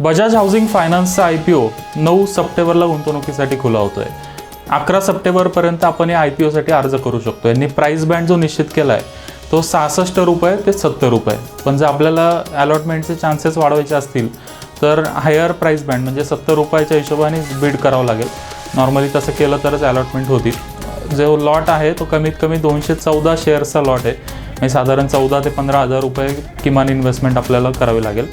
Bajaj housing फायनान्सचा IPO 9 सप्टेंबरला गुंतवणुकीसाठी खुला होतोय. 11 सप्टेंबरपर्यंत आपण या IPOसाठी अर्ज करू शकतो. यांनी प्राइस बँड जो निश्चित केला आहे तो 66 रुपये ते 70 रुपये. पण जर आपल्याला अलॉटमेंटचे चान्सेस वाढवायचे असतील तर हायर प्राइस बँड म्हणजे 70 रुपयाच्या हिशोबाने बीड करावं लागेल. नॉर्मली तसं केलं तरच अलॉटमेंट होतील. जो लॉट आहे तो कमीत कमी 214 शेअर्सचा लॉट आहे. म्हणजे साधारण 14 ते 15,000 रुपये किमान इन्व्हेस्टमेंट आपल्याला करावी लागेल.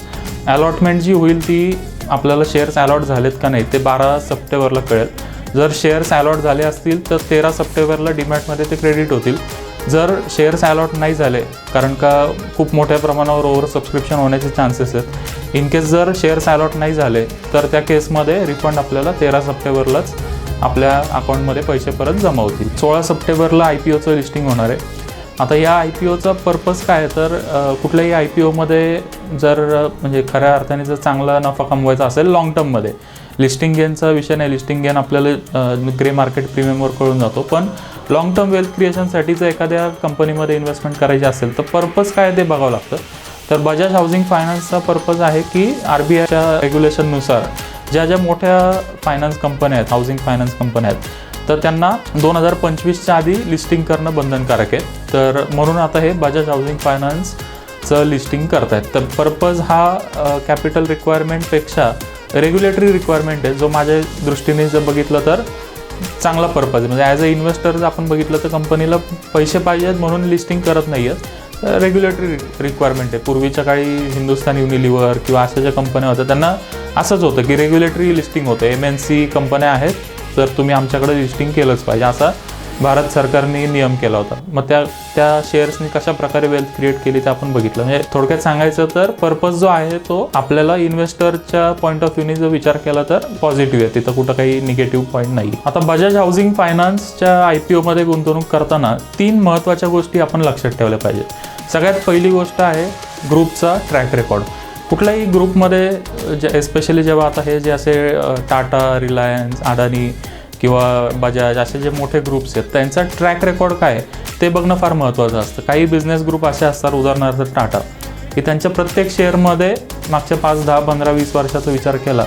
अलॉटमेंट जी होईल ती आपल्याला शेअर्स अलॉट झालेत का नाही ते 12 सप्टेंबरला कळेल. जर शेअर्स अलॉट झाले असतील तर 13 सप्टेंबरला डीमॅटमध्ये ते क्रेडिट होतील. जर शेअर्स अलॉट नाही झाले कारण का खूप मोठ्या प्रमाणावर ओव्हर सबस्क्रिप्शन होण्याचे चान्सेस आहेत. इन केस जर शेअर्स अलॉट नाही झाले तर त्या केसमध्ये रिफंड आपल्याला 13 सप्टेंबरलाच आपल्या अकाउंटमध्ये पैसे परत जमा होतील. 16 सप्टेंबरला IPOचं लिस्टिंग होणार आहे. आता या IPOचा पर्पज काय आहे तर कुठल्याही IPOमध्ये जर म्हणजे खऱ्या अर्थाने जर चांगला नफा कमवायचा असेल लॉंग टर्ममध्ये, लिस्टिंग गेनचा विषय नाही. लिस्टिंग गेन आपल्याला ग्रे मार्केट प्रीमियमवर कळून जातो. पण लॉंग टर्म वेल्थ क्रिएशनसाठी जर एखाद्या कंपनीमध्ये इन्व्हेस्टमेंट करायची असेल तर पर्पज काय ते बघावं लागतं. तर बजाज हाऊसिंग फायनान्सचा पर्पज आहे की RBIच्या रेग्युलेशननुसार ज्या मोठ्या फायनान्स कंपन्या आहेत, हाऊसिंग फायनान्स कंपन्या आहेत, तर त्यांना 2025च्या आधी लिस्टिंग करणं बंधनकारक आहे. तर म्हणून आता हे बजाज हाऊसिंग फायनान्सचं लिस्टिंग करतायत. तर पर्पज हा कॅपिटल रिक्वायरमेंटपेक्षा रेग्युलेटरी रिक्वायरमेंट आहे, जो माझ्या दृष्टीने जर बघितलं तर चांगला पर्पज आहे. म्हणजे ॲज अ इन्व्हेस्टर जर आपण बघितलं तर कंपनीला पैसे पाहिजेत म्हणून लिस्टिंग करत नाही आहेत. रेग्युलेटरी रिक्वायरमेंट आहे. पूर्वीच्या काळी हिंदुस्तान युनिलिव्हर किंवा अशा ज्या कंपन्या होत्या त्यांना असंच होतं की रेग्युलेटरी लिस्टिंग होतं. MNC कंपन्या आहेत तर तुम्ही आमच्याकडे लिस्टिंग केलंच पाहिजे असा भारत सरकारने नियम केला होता. मग त्या शेअर्सनी कशा प्रकारे वेल्थ क्रिएट केली ते आपण बघितलं. म्हणजे थोडक्यात सांगायचं तर पर्पज जो आहे तो आपल्याला इन्व्हेस्टरच्या पॉईंट ऑफ व्ह्यूने जर विचार केला तर पॉझिटिव्ह आहे. तिथं कुठं काही निगेटिव्ह पॉईंट नाही. आता बजाज हाऊसिंग फायनान्सच्या IPOमध्ये गुंतवणूक करताना 3 महत्त्वाच्या गोष्टी आपण लक्षात ठेवल्या पाहिजेत. सगळ्यात पहिली गोष्ट आहे ग्रुपचा ट्रॅक रेकॉर्ड. कुठल्याही ग्रुपमध्ये एस्पेशली जेव्हा आता हे जे असे टाटा, रिलायन्स, अडानी किंवा बजाज असे जे मोठे ग्रुप्स आहेत त्यांचा ट्रॅक रेकॉर्ड काय ते बघणं फार महत्त्वाचं असतं. काही बिझनेस ग्रुप असे असतात, उदाहरणार्थ टाटा, की त्यांच्या प्रत्येक शेअरमध्ये मागच्या 5, 10, 15, 20 वर्षाचा विचार केला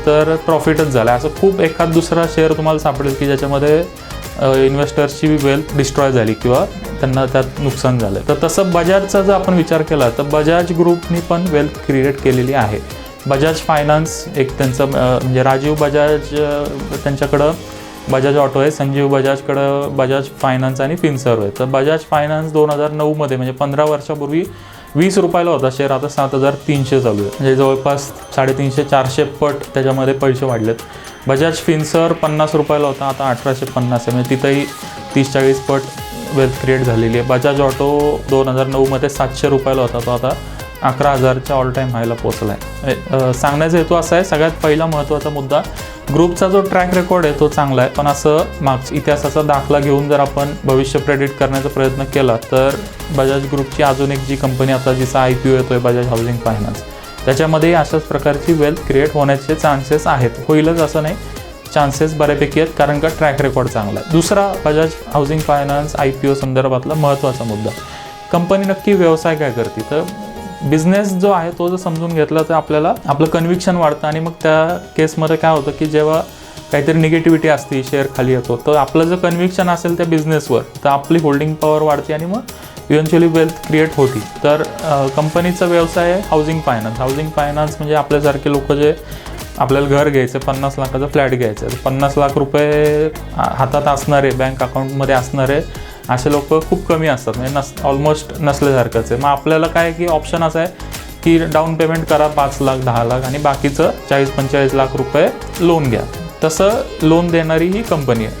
तर प्रॉफिटच झाला. असं खूप एखाद दुसरा शेअर तुम्हाला सापडेल की ज्याच्यामध्ये इन्व्हेस्टर्सची वेल्थ डिस्ट्रॉय झाली किंवा त्यांना त्यात नुकसान झालं. तर तसं बजाजचा जर आपण विचार केला तर बजाज ग्रुपनी पण वेल्थ क्रिएट केलेली आहे. बजाज फायनान्स एक त्यांचं म्हणजे राजीव बजाज त्यांच्याकडं बजाज ऑटो आहे, संजीव बजाजकडं बजाज फायनान्स आणि फिनसर्व आहे. तर बजाज फायनान्स 2009मध्ये म्हणजे 15 वर्षापूर्वी 20 रुपयाला होता शेअर, आता 7,300 चालू आहे. म्हणजे जवळपास 350-400 पट त्याच्यामध्ये पैसे वाढलेत. बजाज फिनसर्व 50 रुपयाला होता, आता 1850 आहे. म्हणजे तिथंही 30-40 पट वेल्थ क्रिएट झालेली आहे. बजाज ऑटो 2009मध्ये 700 रुपयाला होता, तो आता 11,000च्या ऑल टाईम हायला पोहोचला आहे. सांगण्याचा हेतू असा आहे, सगळ्यात पहिला महत्त्वाचा मुद्दा ग्रुपचा जो ट्रॅक रेकॉर्ड आहे तो चांगला आहे. पण असं मागच्या इतिहासाचा दाखला घेऊन जर आपण भविष्य प्रेडिक्ट करण्याचा प्रयत्न केला तर बजाज ग्रुपची अजून एक जी कंपनी आता जिचा IPO येतो आहे बजाज हाऊसिंग फायनान्स, त्याच्यामध्ये अशाच प्रकारची वेल्थ क्रिएट होण्याचे चान्सेस आहेत. होईलच असं नाही, चान्सेस बऱ्यापैकी आहेत कारण का ट्रॅक रेकॉर्ड चांगला आहे. दुसरा बजाज हाऊसिंग फायनान्स IPO संदर्भातला महत्त्वाचा मुद्दा, कंपनी नक्की व्यवसाय काय करते. तर बिझनेस जो आहे तो जर समजून घेतला तर आपल्याला आपलं कन्व्हिक्शन वाढतं. आणि मग त्या केसमध्ये काय होतं की जेव्हा काहीतरी निगेटिव्हिटी असते, शेअर खाली येतो, तर आपलं जर कन्व्हिक्शन असेल त्या बिझनेसवर तर आपली होल्डिंग पॉवर वाढते आणि मग इव्हेंच्युअली वेल्थ क्रिएट होती. तर कंपनीचा व्यवसाय आहे हाऊसिंग फायनान्स. हाऊसिंग फायनान्स म्हणजे आपल्यासारखे लोक जे आपल्याला घर घ्यायचं, 50 लाखाचा फ्लॅट घ्यायचं, 50 लाख रुपये हातात असणारे, बँक अकाउंटमध्ये असणारे असे लोक खूप कमी असतात. म्हणजे ऑलमोस्ट नसल्यासारखंच आहे. मग आपल्याला काय की ऑप्शन असा आहे की डाऊन पेमेंट करा 5 लाख 10 लाख आणि बाकीचं 40-45 लाख रुपये लोन घ्या. तसं लोन देणारी ही कंपनी आहे.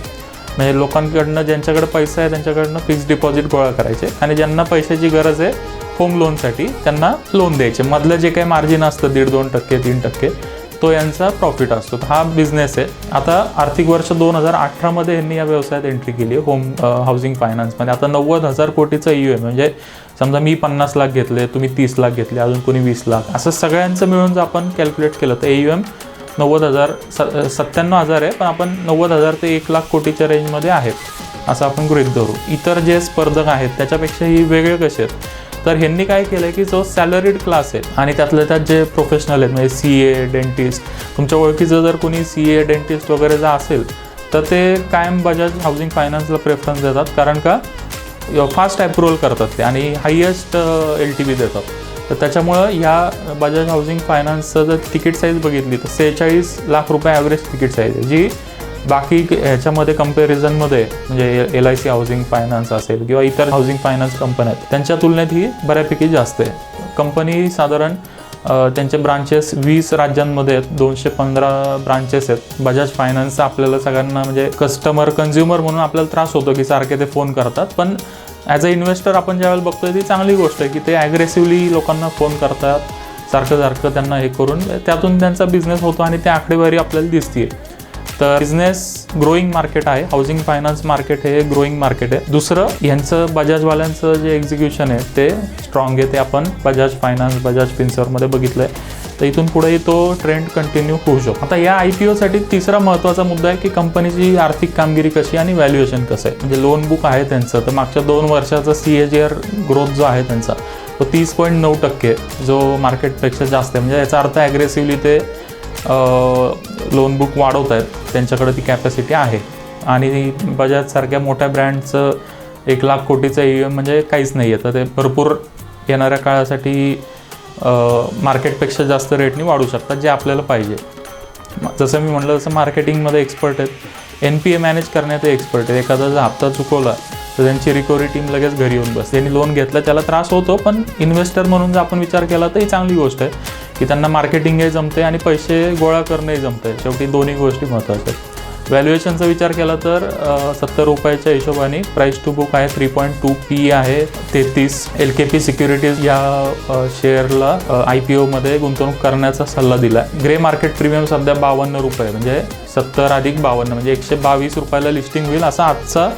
म्हणजे लोकांकडनं ज्यांच्याकडे पैसा आहे त्यांच्याकडनं फिक्स्ड डिपॉझिट गोळा करायचे आणि ज्यांना पैशाची गरज आहे होम लोनसाठी त्यांना लोन द्यायचे. मधलं जे काही मार्जिन असतं 1.5%, 3%, तो यांचा प्रॉफिट असतो. हा बिझनेस आहे. आता आर्थिक वर्ष 2018मध्ये यांनी या व्यवसायात एंट्री केली आहे होम हाऊसिंग फायनान्समध्ये. आता 90,000 कोटीचं AUM, म्हणजे समजा मी 50 लाख घेतले, तुम्ही 30 लाख घेतले, अजून कोणी 20 लाख, असं सगळ्यांचं मिळून जर आपण कॅल्क्युलेट केलं तर AUM 97,000 आहे. पण आपण 90,000 ते 1 लाख कोटीच्या रेंजमध्ये आहेत असं आपण गृहीत धरू. इतर जे स्पर्धक आहेत त्याच्यापेक्षा ही वेगळे कसे आहेत तर ह्यांनी काय केलं की जो सॅलरीड क्लास आहे आणि त्यातल्या त्यात जे प्रोफेशनल आहेत म्हणजे CA, डेंटिस्ट, तुमच्या ओळखीचं जर कोणी CA, डेंटिस्ट वगैरे जर असेल तर ते कायम बजाज हाऊसिंग फायनान्सला प्रेफरन्स देतात, कारण का फास्ट अप्रुव्हल करतात ते आणि हायेस्ट LTV देतात. तर त्याच्यामुळं ह्या बजाज हाऊसिंग फायनान्सचं जर तिकीट साईज बघितली तर 46 लाख रुपये ॲव्हरेज तिकीट साईज आहे, जी बाकी ह्याच्यामध्ये कंपॅरिझनमध्ये म्हणजे LIC हाऊसिंग फायनान्स असेल किंवा इतर हाऊसिंग फायनान्स कंपन्या आहेत त्यांच्या तुलनेत ही बऱ्यापैकी जास्त आहे. कंपनी साधारण त्यांचे ब्रांचेस 20 राज्यांमध्ये आहेत, 215 ब्रांचेस आहेत. बजाज फायनान्स आपल्याला सगळ्यांना म्हणजे कन्झ्युमर म्हणून आपल्याला त्रास होतो की सारखे ते फोन करतात, पण ॲज अ इन्व्हेस्टर आपण ज्यावेळेला बघतोय ती चांगली गोष्ट आहे की ते ॲग्रेसिव्हली लोकांना फोन करतात, सारखं त्यांना हे करून त्यातून त्यांचा बिझनेस होतो आणि त्या आकडेवारी आपल्याला दिसते. तर बिझनेस ग्रोईंग मार्केट आहे, हाऊसिंग फायनान्स मार्केट हे ग्रोईंग मार्केट आहे. दुसरं यांचं बजाजवाल्यांचं जे एक्झिक्युशन आहे ते स्ट्रॉंग आहे, ते आपण बजाज फायनान्स, बजाज फिन्सर्वमध्ये बघितलं आहे. तर इथून पुढेही तो ट्रेंड कंटिन्यू होऊ शकतो. आता या IPOसाठी तिसरा महत्त्वाचा मुद्दा आहे की कंपनीची आर्थिक कामगिरी कशी आणि व्हॅल्युएशन कसं आहे. म्हणजे लोन बुक आहे त्यांचं, तर मागच्या 2 वर्षाचा CAGR ग्रोथ जो आहे त्यांचा तो 30.9% जो मार्केटपेक्षा जास्त आहे. म्हणजे याचा अर्थ ॲग्रेसिव्हली ते लोन बुक वाढवत आहेत, त्यांच्याकडे ती कॅपॅसिटी आहे. आणि बजाजसारख्या मोठ्या ब्रँडचं 1 लाख कोटीचं AUM म्हणजे काहीच नाही आहे, तर ते भरपूर येणाऱ्या काळासाठी मार्केटपेक्षा जास्त रेटनी वाढू शकतात, जे आपल्याला पाहिजे. जसं मी म्हटलं तसं मार्केटिंगमध्ये एक्सपर्ट आहेत, NPA मॅनेज करण्यात एक्सपर्ट आहेत. एखादा जर हप्ता चुकवला तर त्यांची रिकव्हरी टीम लगेच घरी येऊन बसते. त्यांनी लोन घेतलं त्याला त्रास होतो, पण इन्व्हेस्टर म्हणून जर आपण विचार केला तर ही चांगली गोष्ट आहे की त्यांना मार्केटिंगही जमते आणि पैसे गोळा करणंही जमते. शेवटी दोन्ही गोष्टी महत्त्वाच्या आहेत. व्हॅल्युएशनचा विचार केला तर 70 रुपयाच्या हिशोबाने प्राईस टू बुक आहे, 3.2 PE आहे. 33 LKP सिक्युरिटीज या शेअरला IPOमध्ये गुंतवणूक करण्याचा सल्ला दिला आहे. ग्रे मार्केट प्रीमियम सध्या 52 रुपये, म्हणजे 70 अधिक 52 म्हणजे 122 रुपयाला लिस्टिंग होईल असा आजचा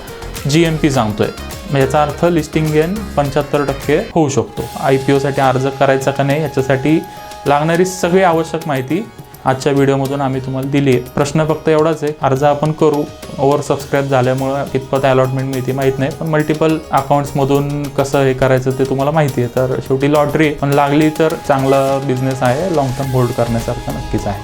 GMP सांगतोय. याचा अर्थ लिस्टिंग गेन 75% होऊ शकतो. IPOसाठी अर्ज करायचा का नाही याच्यासाठी लागणारी सगळी आवश्यक माहिती आजच्या व्हिडिओमधून आम्ही तुम्हाला दिली आहे. प्रश्न फक्त एवढाच आहे, अर्ज आपण करू, ओव्हर सबस्क्राईब झाल्यामुळं कितपत अलॉटमेंट मिळते माहीत नाही, पण मल्टिपल अकाउंट्समधून कसं हे करायचं ते तुम्हाला माहिती आहे. तर शेवटी लॉटरी पण लागली तर चांगला बिझनेस आहे, लॉंग टर्म होल्ड करण्यासारखा नक्कीच आहे.